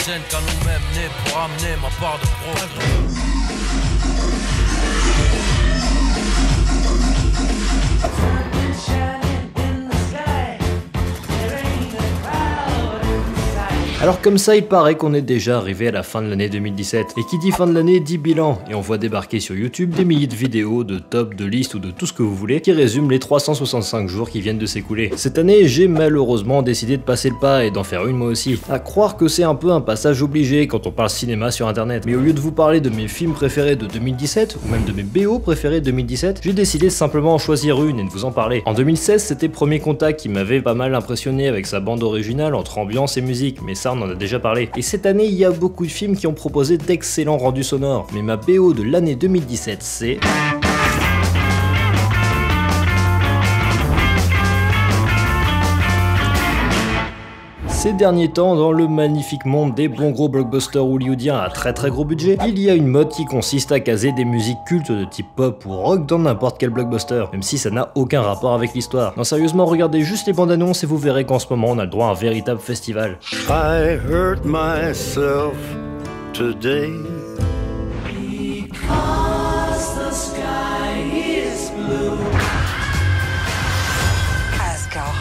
scène qu'à nous-mêmes nés pour amener ma part de progrès. Alors comme ça, il paraît qu'on est déjà arrivé à la fin de l'année 2017. Et qui dit fin de l'année dit bilan. Et on voit débarquer sur YouTube des milliers de vidéos, de tops, de listes ou de tout ce que vous voulez qui résument les 365 jours qui viennent de s'écouler. Cette année, j'ai malheureusement décidé de passer le pas et d'en faire une moi aussi. À croire que c'est un peu un passage obligé quand on parle cinéma sur internet. Mais au lieu de vous parler de mes films préférés de 2017, ou même de mes BO préférés de 2017, j'ai décidé de simplement en choisir une et de vous en parler. En 2016, c'était Premier Contact qui m'avait pas mal impressionné avec sa bande originale entre ambiance et musique, mais ça on en a déjà parlé. Et cette année, il y a beaucoup de films qui ont proposé d'excellents rendus sonores. Mais ma BO de l'année 2017, c'est... Ces derniers temps, dans le magnifique monde des bons gros blockbusters hollywoodiens à très gros budget, il y a une mode qui consiste à caser des musiques cultes de type pop ou rock dans n'importe quel blockbuster, même si ça n'a aucun rapport avec l'histoire. Non, sérieusement, regardez juste les bandes annonces et vous verrez qu'en ce moment on a le droit à un véritable festival. I hurt myself today. Because the sky is blue. Asgard.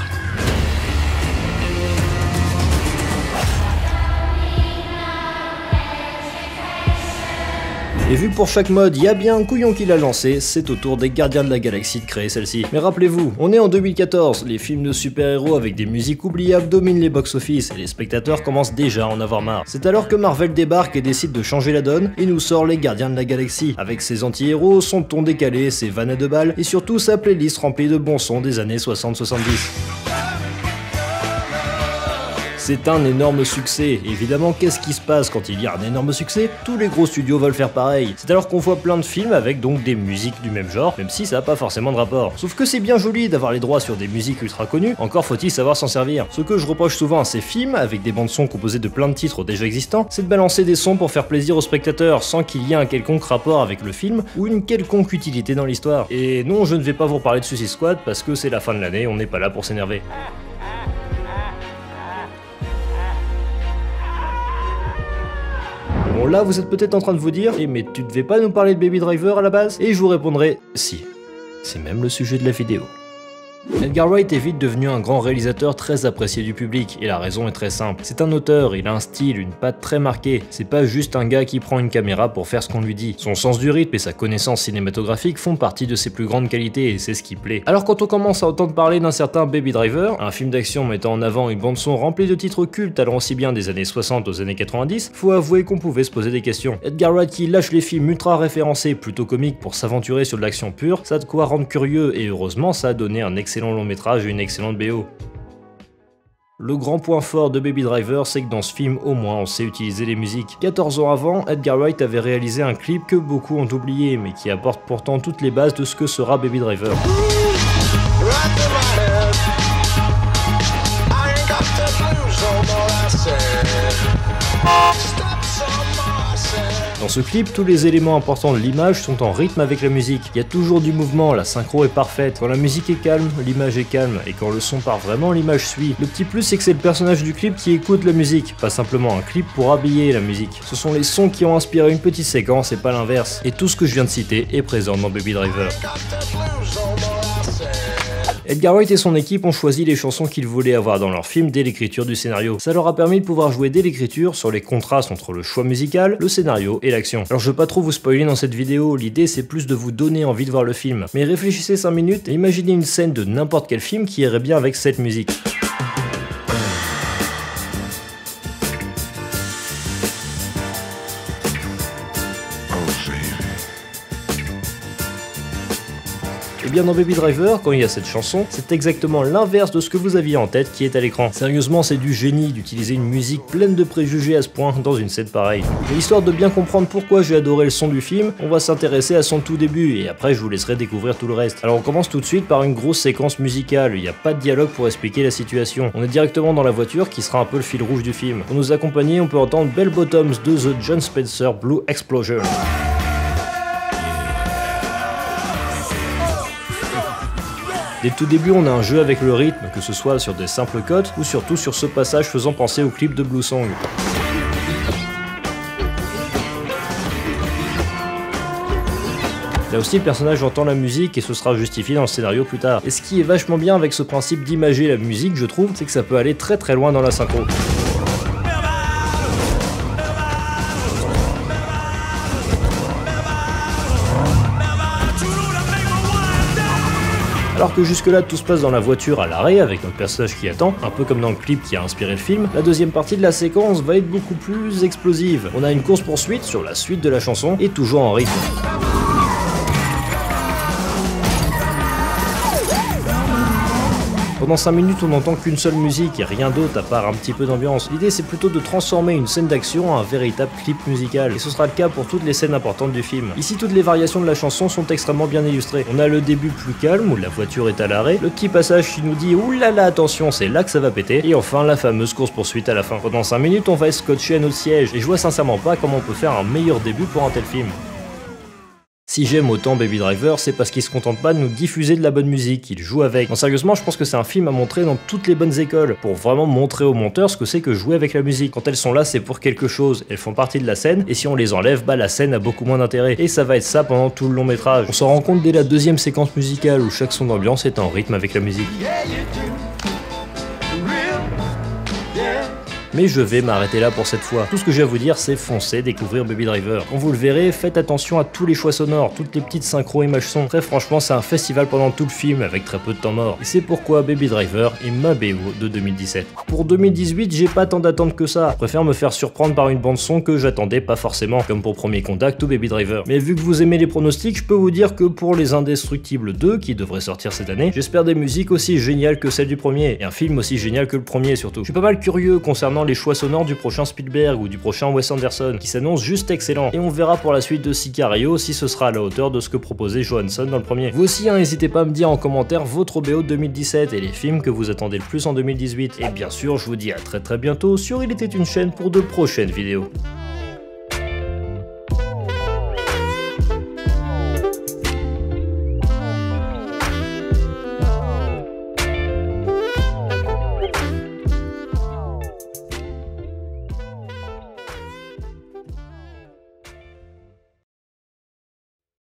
Et vu pour chaque mode, il y a bien un couillon qui l'a lancé, c'est au tour des Gardiens de la Galaxie de créer celle-ci. Mais rappelez-vous, on est en 2014, les films de super-héros avec des musiques oubliables dominent les box-office et les spectateurs commencent déjà à en avoir marre. C'est alors que Marvel débarque et décide de changer la donne et nous sort les Gardiens de la Galaxie, avec ses anti-héros, son ton décalé, ses vannes à deux balles et surtout sa playlist remplie de bons sons des années 60-70. C'est un énorme succès. Évidemment, qu'est-ce qui se passe quand il y a un énorme succès? Tous les gros studios veulent faire pareil. C'est alors qu'on voit plein de films avec donc des musiques du même genre, même si ça n'a pas forcément de rapport. Sauf que c'est bien joli d'avoir les droits sur des musiques ultra connues, encore faut-il savoir s'en servir. Ce que je reproche souvent à ces films, avec des bandes son composées de plein de titres déjà existants, c'est de balancer des sons pour faire plaisir aux spectateurs, sans qu'il y ait un quelconque rapport avec le film, ou une quelconque utilité dans l'histoire. Et non, je ne vais pas vous parler de Suicide Squad, parce que c'est la fin de l'année, on n'est pas là pour s'énerver. Bon là vous êtes peut-être en train de vous dire « Eh mais tu devais pas nous parler de Baby Driver à la base ?» Et je vous répondrai « Si, c'est même le sujet de la vidéo. » Edgar Wright est vite devenu un grand réalisateur très apprécié du public, et la raison est très simple. C'est un auteur, il a un style, une patte très marquée. C'est pas juste un gars qui prend une caméra pour faire ce qu'on lui dit. Son sens du rythme et sa connaissance cinématographique font partie de ses plus grandes qualités, et c'est ce qui plaît. Alors quand on commence à entendre parler d'un certain Baby Driver, un film d'action mettant en avant une bande-son remplie de titres cultes allant aussi bien des années 60 aux années 90, faut avouer qu'on pouvait se poser des questions. Edgar Wright qui lâche les films ultra référencés, plutôt comiques pour s'aventurer sur de l'action pure, ça a de quoi rendre curieux, et heureusement ça a donné un excellent long métrage et une excellente BO. Le grand point fort de Baby Driver, c'est que dans ce film, au moins, on sait utiliser les musiques. 14 ans avant, Edgar Wright avait réalisé un clip que beaucoup ont oublié, mais qui apporte pourtant toutes les bases de ce que sera Baby Driver. Dans ce clip, tous les éléments importants de l'image sont en rythme avec la musique. Il y a toujours du mouvement, la synchro est parfaite. Quand la musique est calme, l'image est calme. Et quand le son part vraiment, l'image suit. Le petit plus, c'est que c'est le personnage du clip qui écoute la musique, pas simplement un clip pour habiller la musique. Ce sont les sons qui ont inspiré une petite séquence et pas l'inverse. Et tout ce que je viens de citer est présent dans Baby Driver. Edgar Wright et son équipe ont choisi les chansons qu'ils voulaient avoir dans leur film dès l'écriture du scénario. Ça leur a permis de pouvoir jouer dès l'écriture sur les contrastes entre le choix musical, le scénario et l'action. Alors je veux pas trop vous spoiler dans cette vidéo, l'idée c'est plus de vous donner envie de voir le film. Mais réfléchissez 5 minutes et imaginez une scène de n'importe quel film qui irait bien avec cette musique. Et bien dans Baby Driver, quand il y a cette chanson, c'est exactement l'inverse de ce que vous aviez en tête qui est à l'écran. Sérieusement, c'est du génie d'utiliser une musique pleine de préjugés à ce point dans une scène pareille. Mais histoire de bien comprendre pourquoi j'ai adoré le son du film, on va s'intéresser à son tout début, et après je vous laisserai découvrir tout le reste. Alors on commence tout de suite par une grosse séquence musicale, il n'y a pas de dialogue pour expliquer la situation. On est directement dans la voiture qui sera un peu le fil rouge du film. Pour nous accompagner, on peut entendre Bell Bottoms de The John Spencer Blue Explosion. Dès le tout début, on a un jeu avec le rythme, que ce soit sur des simples cotes ou surtout sur ce passage faisant penser au clip de Blue Song. Là aussi le personnage entend la musique et ce sera justifié dans le scénario plus tard. Et ce qui est vachement bien avec ce principe d'imager la musique, je trouve, c'est que ça peut aller très très loin dans la synchro. Alors que jusque là tout se passe dans la voiture à l'arrêt avec notre personnage qui attend, un peu comme dans le clip qui a inspiré le film, la deuxième partie de la séquence va être beaucoup plus explosive. On a une course poursuite sur la suite de la chanson et toujours en rythme. Pendant 5 minutes on n'entend qu'une seule musique et rien d'autre à part un petit peu d'ambiance. L'idée c'est plutôt de transformer une scène d'action en un véritable clip musical, et ce sera le cas pour toutes les scènes importantes du film. Ici toutes les variations de la chanson sont extrêmement bien illustrées. On a le début plus calme où la voiture est à l'arrêt, le petit passage qui nous dit oulala attention c'est là que ça va péter, et enfin la fameuse course poursuite à la fin. Pendant 5 minutes on va être scotché à notre siège, et je vois sincèrement pas comment on peut faire un meilleur début pour un tel film. Si j'aime autant Baby Driver, c'est parce qu'il se contente pas de nous diffuser de la bonne musique, il joue avec. Non sérieusement, je pense que c'est un film à montrer dans toutes les bonnes écoles, pour vraiment montrer aux monteurs ce que c'est que jouer avec la musique. Quand elles sont là, c'est pour quelque chose, elles font partie de la scène, et si on les enlève, bah la scène a beaucoup moins d'intérêt. Et ça va être ça pendant tout le long métrage. On s'en rend compte dès la deuxième séquence musicale, où chaque son d'ambiance est en rythme avec la musique. Mais je vais m'arrêter là pour cette fois. Tout ce que j'ai à vous dire, c'est foncez découvrir Baby Driver. Quand vous le verrez, faites attention à tous les choix sonores, toutes les petites synchros images son. Très franchement, c'est un festival pendant tout le film avec très peu de temps mort. Et c'est pourquoi Baby Driver est ma BO de 2017. Pour 2018, j'ai pas tant d'attentes que ça. Je préfère me faire surprendre par une bande son que j'attendais pas forcément, comme pour Premier Contact ou Baby Driver. Mais vu que vous aimez les pronostics, je peux vous dire que pour Les Indestructibles 2, qui devrait sortir cette année, j'espère des musiques aussi géniales que celles du premier, et un film aussi génial que le premier surtout. Je suis pas mal curieux concernant les choix sonores du prochain Spielberg ou du prochain Wes Anderson, qui s'annonce juste excellent, et on verra pour la suite de Sicario si ce sera à la hauteur de ce que proposait Johansson dans le premier. Vous aussi, n'hésitez pas à me dire en commentaire votre BO de 2017 et les films que vous attendez le plus en 2018. Et bien sûr, je vous dis à très bientôt sur Il était une chaîne pour de prochaines vidéos.